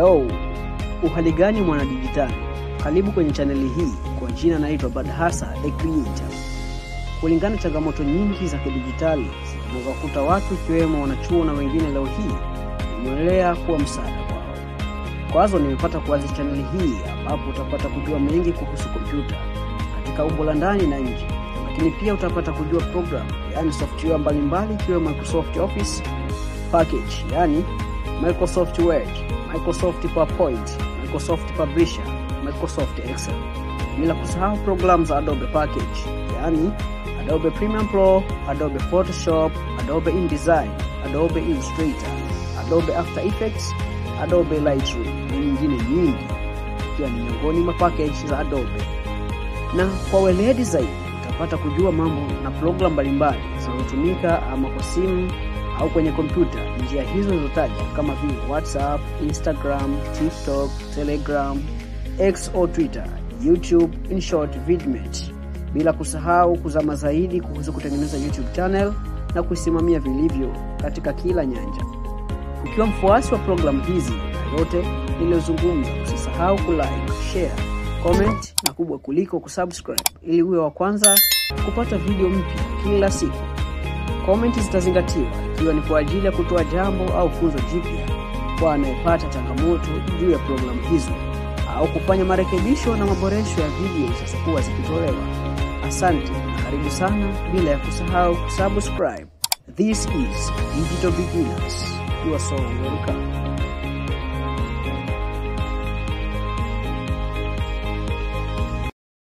Hello, uhali gani mwana digitali? Karibu kwenye chaneli hii. Kwa jina naitwa Badhasa the Creator. Kulingana changamoto nyingi za kidijitali zinazowakuta watu ikiwemo wanachuo na wengine, leo hii nimeelea kuwa msaada kwao. Kwazo nimepata kuanzisha chaneli hii ambapo utapata kujua mengi kuhusu kompyuta katika umbo la ndani na nje. Lakini pia utapata kujua program, yani software mbalimbali ikiwemo Microsoft Office package, yani Microsoft Word, Microsoft PowerPoint, Microsoft Publisher, Microsoft Excel. Bila kusahau program za Adobe package, yani Adobe Premiere Pro, Adobe Photoshop, Adobe InDesign, Adobe Illustrator, Adobe After Effects, Adobe Lightroom na nyingine nyingi, ikiwa ni miongoni mwa package za Adobe. Na kwa weledi zaidi utapata kujua mambo na program mbalimbali zinazotumika ama kwa simu au kwenye kompyuta. Njia hizo zilizotaja kama vile WhatsApp, Instagram, TikTok, Telegram, X au Twitter, YouTube, in short Vidmate. Bila kusahau kuzama zaidi kuhusu kutengeneza YouTube channel na kuisimamia vilivyo katika kila nyanja. Ukiwa mfuasi wa program hizi na yote nilizozungumza, usisahau kulike, share, comment na kubwa kuliko kusubscribe ili uwe wa kwanza kupata video mpya kila siku. Comment zitazingatiwa ikiwa ni kwa ajili ya kutoa jambo au funzo jipya kwa anayepata changamoto juu ya program hizo au kufanya marekebisho na maboresho ya video zisizokuwa zikitolewa. Asante na karibu sana, bila ya kusahau kusubscribe. This is Digital Beginners. You are so welcome.